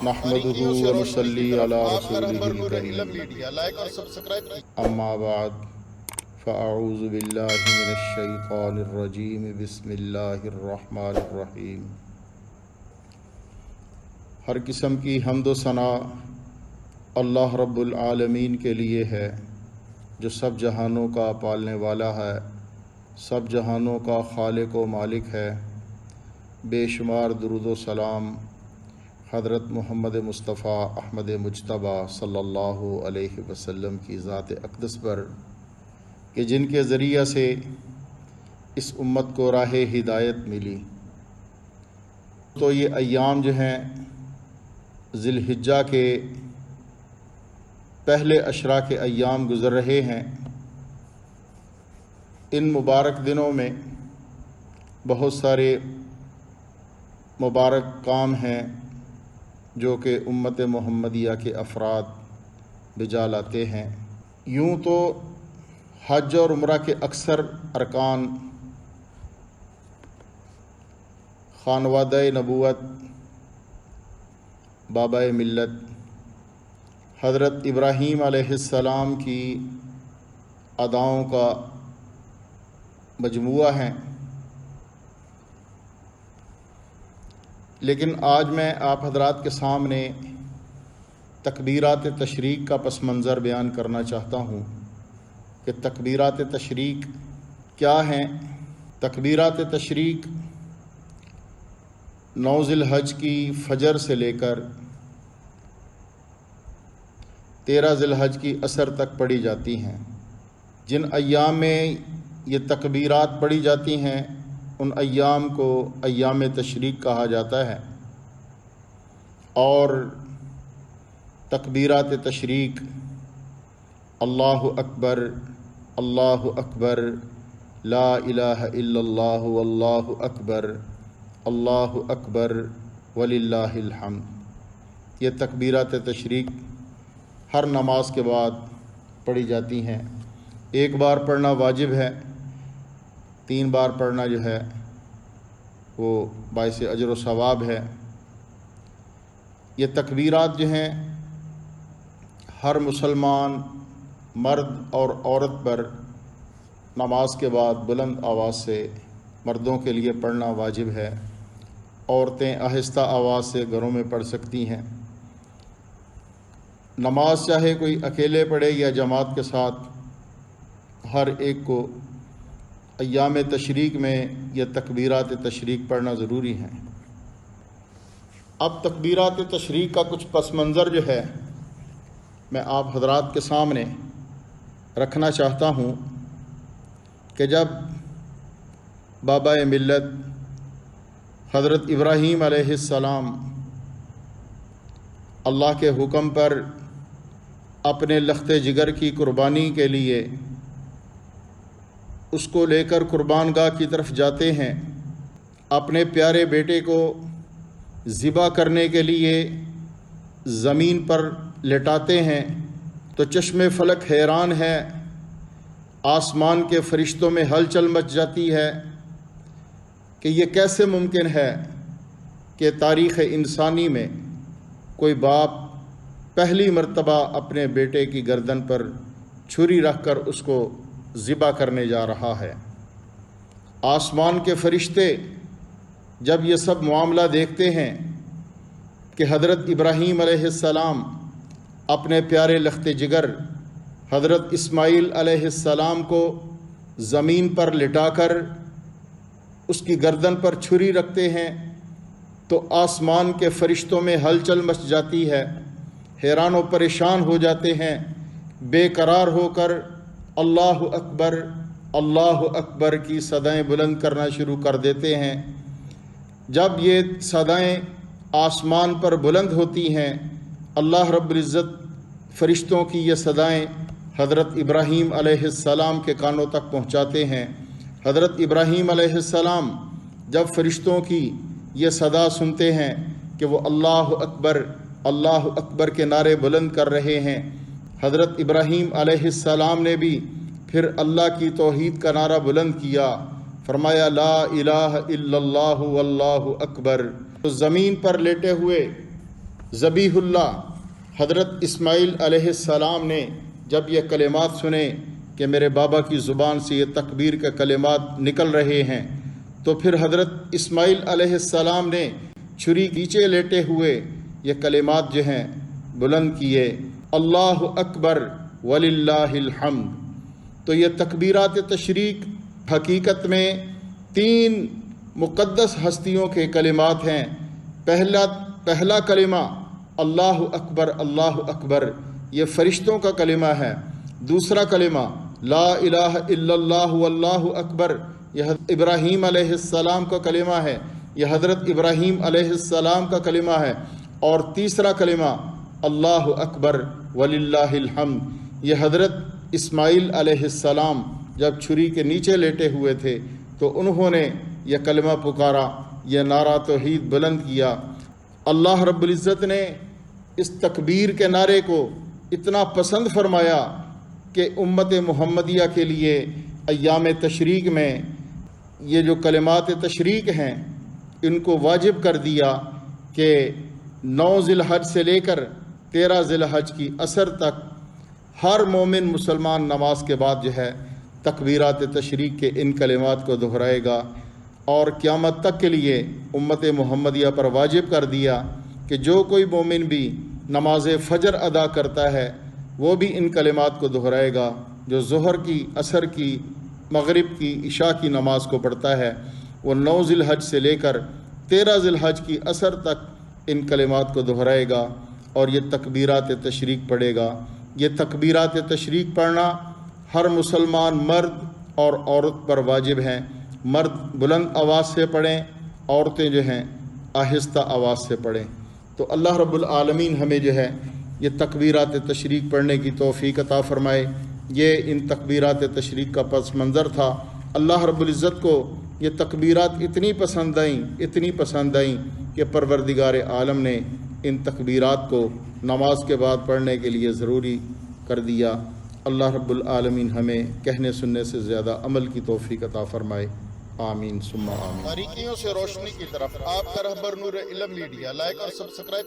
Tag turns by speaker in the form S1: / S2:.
S1: نحمدہ و نصلی علی رسولہ الکریم اما بعد فاعوذ باللہ من الشیطان الرجیم بسم اللہ الرحمن الرحیم۔ ہر قسم کی حمد و ثنا اللہ رب العالمین کے لیے ہے جو سب جہانوں کا پالنے والا ہے، سب جہانوں کا خالق و مالک ہے۔ بے شمار درود و سلام حضرت محمد مصطفیٰ احمد مجتبیٰ صلی اللہ علیہ وسلم کی ذات اقدس پر کہ جن کے ذریعہ سے اس امت کو راہ ہدایت ملی۔ تو یہ ایام جو ہیں ذی الحجہ کے پہلے عشرہ کے ایام گزر رہے ہیں۔ ان مبارک دنوں میں بہت سارے مبارک کام ہیں جو کہ امت محمدیہ کے افراد بجا لاتے ہیں۔ یوں تو حج اور عمرہ کے اکثر ارکان خانوادہ نبوت، بابا ملت حضرت ابراہیم علیہ السلام کی اداؤں کا مجموعہ ہیں، لیکن آج میں آپ حضرات کے سامنے تکبیرات تشریق کا پس منظر بیان کرنا چاہتا ہوں کہ تکبیرات تشریق کیا ہیں۔ تکبیرات تشریق 9 ذی الحج کی فجر سے لے کر 13 ذی الحج کی عصر تک پڑھی جاتی ہیں۔ جن ایام میں یہ تکبیرات پڑھی جاتی ہیں ان ایام کو ایام تشریق کہا جاتا ہے، اور تکبیرات تشریق اللہ اکبر اللہ اکبر، لا الہ الا اللہ واللہ اکبر، اللہ اکبر وللہ الحمد، یہ تکبیرات تشریق ہر نماز کے بعد پڑھی جاتی ہیں۔ ایک بار پڑھنا واجب ہے، 3 بار پڑھنا جو ہے وہ باعث اجر و ثواب ہے۔ یہ تکبیرات جو ہیں ہر مسلمان مرد اور عورت پر نماز کے بعد بلند آواز سے مردوں کے لیے پڑھنا واجب ہے۔ عورتیں آہستہ آواز سے گھروں میں پڑھ سکتی ہیں۔ نماز چاہے کوئی اکیلے پڑھے یا جماعت کے ساتھ، ہر ایک کو ایام تشریق میں یہ تکبیرات تشریق پڑھنا ضروری ہے۔ اب تکبیرات تشریق کا کچھ پس منظر جو ہے میں آپ حضرات کے سامنے رکھنا چاہتا ہوں کہ جب بابا ملت حضرت ابراہیم علیہ السلام اللہ کے حکم پر اپنے لخت جگر کی قربانی کے لیے اس کو لے کر قربان گاہ کی طرف جاتے ہیں، اپنے پیارے بیٹے کو ذبح کرنے کے لیے زمین پر لٹاتے ہیں تو چشم فلک حیران ہے، آسمان کے فرشتوں میں ہلچل مچ جاتی ہے کہ یہ کیسے ممکن ہے کہ تاریخ انسانی میں کوئی باپ پہلی مرتبہ اپنے بیٹے کی گردن پر چھری رکھ کر اس کو ذبح کرنے جا رہا ہے۔ آسمان کے فرشتے جب یہ سب معاملہ دیکھتے ہیں کہ حضرت ابراہیم علیہ السلام اپنے پیارے لخت جگر حضرت اسماعیل علیہ السلام کو زمین پر لٹا کر اس کی گردن پر چھری رکھتے ہیں تو آسمان کے فرشتوں میں ہلچل مچ جاتی ہے، حیران و پریشان ہو جاتے ہیں، بے قرار ہو کر اللہ اکبر کی صدائیں بلند کرنا شروع کر دیتے ہیں۔ جب یہ صدائیں آسمان پر بلند ہوتی ہیں، اللہ رب العزت فرشتوں کی یہ صدائیں حضرت ابراہیم علیہ السلام کے کانوں تک پہنچاتے ہیں۔ حضرت ابراہیم علیہ السلام جب فرشتوں کی یہ صدا سنتے ہیں کہ وہ اللہ اکبر کے نعرے بلند کر رہے ہیں، حضرت ابراہیم علیہ السلام نے بھی پھر اللہ کی توحید کا نعرہ بلند کیا، فرمایا لا الہ الا اللہ واللہ اکبر۔ تو زمین پر لیٹے ہوئے ذبیح اللہ حضرت اسماعیل علیہ السلام نے جب یہ کلمات سنے کہ میرے بابا کی زبان سے یہ تکبیر کے کلمات نکل رہے ہیں، تو پھر حضرت اسماعیل علیہ السلام نے چھری نیچے لیٹے ہوئے یہ کلمات جو ہیں بلند کیے، اللہ اکبر وللہ الحمد۔ تو یہ تکبیرات تشریق حقیقت میں 3 مقدس ہستیوں کے کلمات ہیں۔ پہلا کلمہ اللہ اکبر یہ فرشتوں کا کلمہ ہے۔ دوسرا کلمہ لا الہ الا اللہ واللہ اکبر یہ حضرت ابراہیم علیہ السلام کا کلمہ ہے، یہ حضرت ابراہیم علیہ السلام کا کلمہ ہے۔ اور تیسرا کلمہ اللہ اکبر وللہ الحمد یہ حضرت اسماعیل علیہ السلام جب چھری کے نیچے لیٹے ہوئے تھے تو انہوں نے یہ کلمہ پکارا، یہ نعرہ توحید بلند کیا۔ اللہ رب العزت نے اس تکبیر کے نعرے کو اتنا پسند فرمایا کہ امت محمدیہ کے لیے ایام تشریق میں یہ جو کلمات تشریق ہیں ان کو واجب کر دیا کہ 9 ذی الحج سے لے کر 13 ذی الحج کی عصر تک ہر مومن مسلمان نماز کے بعد جو ہے تکبیرات تشریق کے ان کلمات کو دہرائے گا، اور قیامت تک کے لیے امت محمدیہ پر واجب کر دیا کہ جو کوئی مومن بھی نماز فجر ادا کرتا ہے وہ بھی ان کلمات کو دہرائے گا، جو ظہر کی، عصر کی، مغرب کی، عشاء کی نماز کو پڑھتا ہے وہ 9 ذی الحج سے لے کر 13 ذی الحج کی عصر تک ان کلمات کو دہرائے گا اور یہ تکبیرات تشریق پڑھے گا۔ یہ تکبیرات تشریق پڑھنا ہر مسلمان مرد اور عورت پر واجب ہیں۔ مرد بلند آواز سے پڑھیں، عورتیں جو ہیں آہستہ آواز سے پڑھیں۔ تو اللہ رب العالمین ہمیں جو ہے یہ تکبیرات تشریق پڑھنے کی توفیق عطا فرمائے۔ یہ ان تکبیرات تشریق کا پس منظر تھا۔ اللہ رب العزت کو یہ تکبیرات اتنی پسند آئیں کہ پروردگار عالم نے ان تکبیرات کو نماز کے بعد پڑھنے کے لیے ضروری کر دیا۔ اللہ رب العالمین ہمیں کہنے سننے سے زیادہ عمل کی توفیق عطا فرمائے، آمین ثم آمین۔ باریکیوں سے روشنی کی طرف آپ کا رہبر نور علم میڈیا، لائک اور سبسکرائب